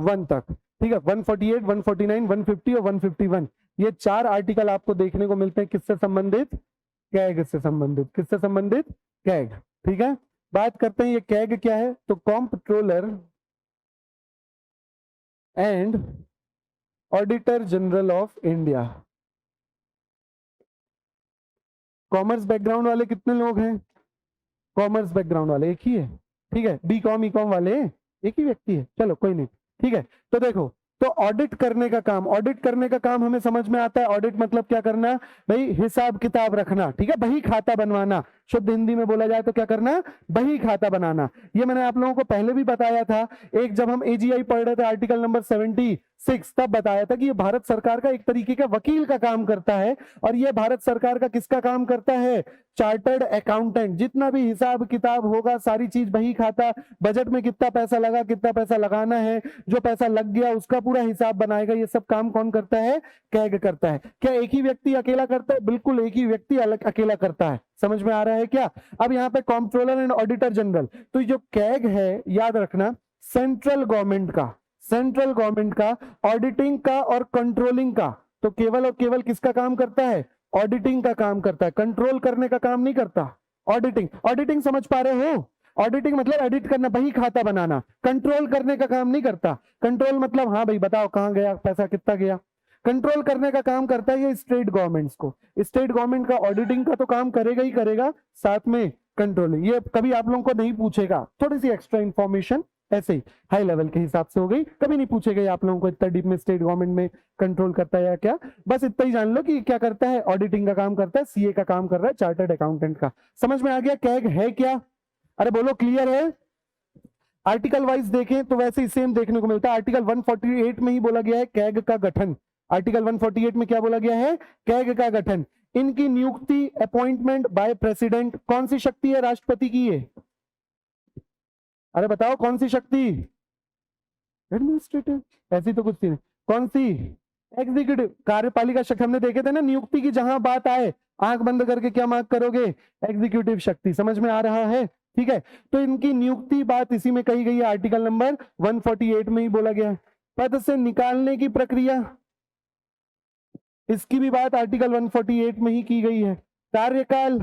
1 तक, ठीक है। 148, 149, 150 और 151, ये 4 आर्टिकल आपको देखने को मिलते हैं किससे संबंधित, कैग से संबंधित। किससे संबंधित, कैग, ठीक है। बात करते हैं ये कैग क्या है, तो comptroller and auditor general of India. Commerce background वाले कितने लोग हैं, कॉमर्स बैकग्राउंड वाले एक ही है, ठीक है। बी कॉम ई कॉम वाले एक ही व्यक्ति है, चलो कोई नहीं, ठीक है। तो देखो, तो ऑडिट करने का काम, ऑडिट करने का काम हमें समझ में आता है। ऑडिट मतलब क्या करना भाई, हिसाब किताब रखना, ठीक है, बही खाता बनवाना। शुद्ध हिंदी में बोला जाए तो क्या करना, बही खाता बनाना। ये मैंने आप लोगों को पहले भी बताया था, एक जब हम एजीआई पढ़ रहे थे आर्टिकल नंबर 76, तब बताया था कि ये भारत सरकार का एक तरीके का वकील का काम करता है। और ये भारत सरकार का किसका काम करता है, चार्टर्ड अकाउंटेंट। जितना भी हिसाब किताब होगा, सारी चीज बही खाता, बजट में कितना पैसा लगा, कितना पैसा लगाना है, जो पैसा लग गया उसका पूरा हिसाब बनाएगा। ये सब काम कौन करता है, कैग करता है। क्या एक ही व्यक्ति अकेला करता है, बिल्कुल एक ही व्यक्ति अलग अकेला करता है। समझ में आ रहा है क्या। अब यहाँ पे कॉम्प्ट्रोलर एंड ऑडिटर जनरल, तो जो कैग है याद रखना सेंट्रल गवर्नमेंट का, सेंट्रल गवर्नमेंट का ऑडिटिंग का और कंट्रोलिंग का, तो केवल और केवल किसका काम करता है, ऑडिटिंग का काम करता है, कंट्रोल करने का काम नहीं करता। ऑडिटिंग, ऑडिटिंग समझ पा रहे हो, ऑडिटिंग मतलब एडिट करना, बही खाता बनाना। कंट्रोल करने का काम नहीं करता। कंट्रोल मतलब हाँ भाई बताओ कहाँ गया पैसा, कितना गया। कंट्रोल करने का काम करता है ये स्टेट गवर्नमेंट्स को। स्टेट गवर्नमेंट का ऑडिटिंग का तो काम करेगा ही करेगा, साथ में कंट्रोलिंग। ये कभी आप लोगों को नहीं पूछेगा, थोड़ी सी एक्स्ट्रा इंफॉर्मेशन ऐसे ही हाई लेवल के हिसाब से हो गई, कभी नहीं पूछेगा आप लोगों को इतना डीप में स्टेट गवर्नमेंट में कंट्रोल करता है या क्या। बस इतना ही जान लो कि क्या करता है, ऑडिटिंग का काम करता है, सीए का काम कर रहा है, चार्टर्ड अकाउंटेंट का। समझ में आ गया कैग है क्या, अरे बोलो क्लियर है। आर्टिकल वाइज देखें तो वैसे ही सेम देखने को मिलता है। आर्टिकल 148 में ही बोला गया है कैग का गठन। आर्टिकल 148 में क्या बोला गया है, कैग का गठन। इनकी नियुक्ति अपॉइंटमेंट बाय प्रेसिडेंट, कौन सी शक्ति है राष्ट्रपति की ये, अरे बताओ कौन सी शक्ति, एडमिनिस्ट्रेटिव, ऐसी तो कुछ नहीं, कौन सी, एग्जीक्यूटिव, कार्यपालिका शक्ति। हमने देखे थे ना नियुक्ति की जहां बात आए आंख बंद करके क्या मार्क करोगे, एग्जीक्यूटिव शक्ति। समझ में आ रहा है, ठीक है। तो इनकी नियुक्ति बात इसी में कही गई है, आर्टिकल नंबर 148 में ही बोला गया है। पद से निकालने की प्रक्रिया, इसकी भी बात आर्टिकल 148 में ही की गई है। कार्यकाल,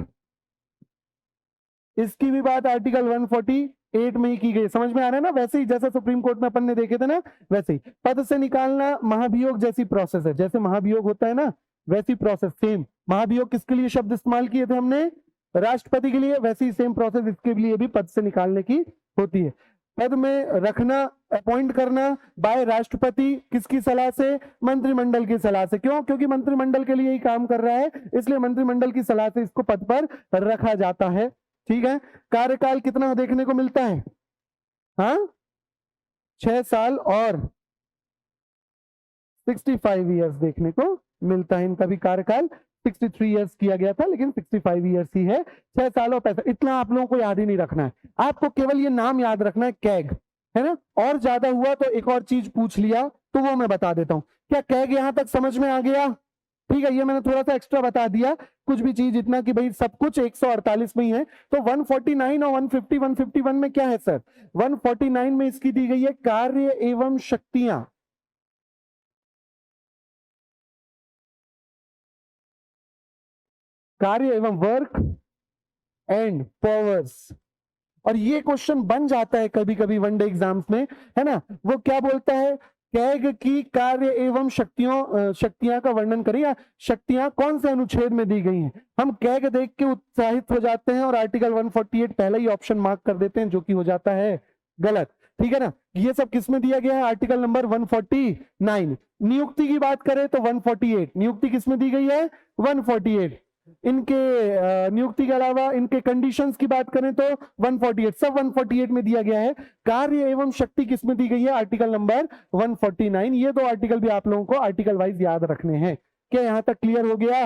इसकी भी बात आर्टिकल 148 में ही की गई। समझ में आ रहा है ना, वैसे ही जैसे सुप्रीम कोर्ट में अपन ने देखे थे ना, वैसे ही। पद से निकालना महाभियोग जैसी प्रोसेस है, जैसे महाभियोग होता है ना वैसी प्रोसेस सेम। महाभियोग किसके लिए शब्द इस्तेमाल किए थे हमने, राष्ट्रपति के लिए, वैसी ही सेम प्रोसेस इसके लिए भी पद से निकालने की होती है। पद में रखना, अपॉइंट करना बाय राष्ट्रपति, किसकी सलाह से, मंत्रिमंडल की सलाह से। क्यों, क्योंकि मंत्रिमंडल के लिए ही काम कर रहा है, इसलिए मंत्रिमंडल की सलाह से इसको पद पर रखा जाता है, ठीक है। कार्यकाल कितना देखने को मिलता है, हाँ 6 साल और 65 ईयर्स देखने को मिलता है। इनका भी कार्यकाल 63 ईयर्स किया गया था, लेकिन 65 ईयर्स ही है, 6 साल और 65। इतना आप लोगों को याद ही नहीं रखना है, आपको केवल ये नाम याद रखना है, कैग, है ना। और ज्यादा हुआ तो एक और चीज पूछ लिया तो वो मैं बता देता हूं। क्या कैग यहां तक समझ में आ गया, ठीक है। ये मैंने थोड़ा सा एक्स्ट्रा बता दिया, कुछ भी चीज इतना कि भाई सब कुछ 148 में ही है। तो 149 और 150 151 में क्या है सर, 149 में इसकी दी गई है कार्य एवं शक्तियां, कार्य एवं वर्क एंड पावर्स। और ये क्वेश्चन बन जाता है कभी कभी वनडे एग्जाम्स में, है ना। वो क्या बोलता है, कैग की कार्य एवं शक्तियां का वर्णन करिए, शक्तियां कौन से अनुच्छेद में दी गई हैं। हम कैग देख के उत्साहित हो जाते हैं और आर्टिकल 148 पहले ही ऑप्शन मार्क कर देते हैं, जो कि हो जाता है गलत, ठीक है ना। ये सब किसमें दिया गया है, आर्टिकल नंबर 149। नियुक्ति की बात करें तो 148, नियुक्ति किसमें दी गई है, 148। इनके नियुक्ति के अलावा इनके कंडीशंस की बात करें तो 148, सब 148 में दिया गया है। कार्य एवं शक्ति किसमें दी गई है, आर्टिकल नंबर 149। ये दो आर्टिकल भी आप लोगों को आर्टिकल वाइज याद रखने हैं। क्या यहां तक क्लियर हो गया,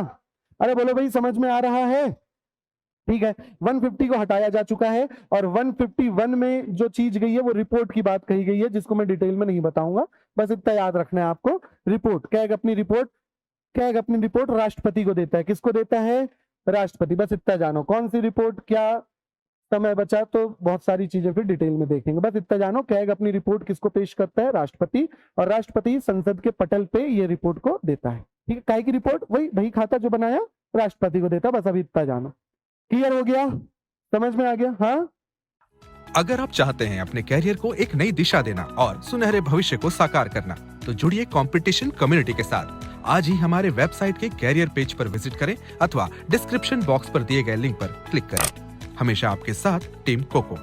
अरे बोलो भाई समझ में आ रहा है, ठीक है। 150 को हटाया जा चुका है और 151 में जो चीज गई है वो रिपोर्ट की बात कही गई है, जिसको मैं डिटेल में नहीं बताऊंगा, बस इतना याद रखना है आपको। रिपोर्ट, कैग अपनी रिपोर्ट, कैग अपनी रिपोर्ट राष्ट्रपति को देता है, किसको देता है, राष्ट्रपति। बस इतना जानो, कौन सी रिपोर्ट, क्या समय बचा तो बहुत सारी चीजें फिर डिटेल में देखेंगे। बस इतना जानो, कैग अपनी रिपोर्ट किसको पेश करता है? राष्ट्रपति, और राष्ट्रपति संसद के पटल पे ये रिपोर्ट को देता है। ठीक है, काय की रिपोर्ट? वही बही खाता जो बनाया राष्ट्रपति को देता। बस अभी इतना जानो। क्लियर हो गया? समझ में आ गया? हाँ। अगर आप चाहते हैं अपने कैरियर को एक नई दिशा देना और सुनहरे भविष्य को साकार करना, तो जुड़िए कंपटीशन कम्युनिटी के साथ। आज ही हमारे वेबसाइट के कैरियर पेज पर विजिट करें अथवा डिस्क्रिप्शन बॉक्स पर दिए गए लिंक पर क्लिक करें। हमेशा आपके साथ टीम कोको।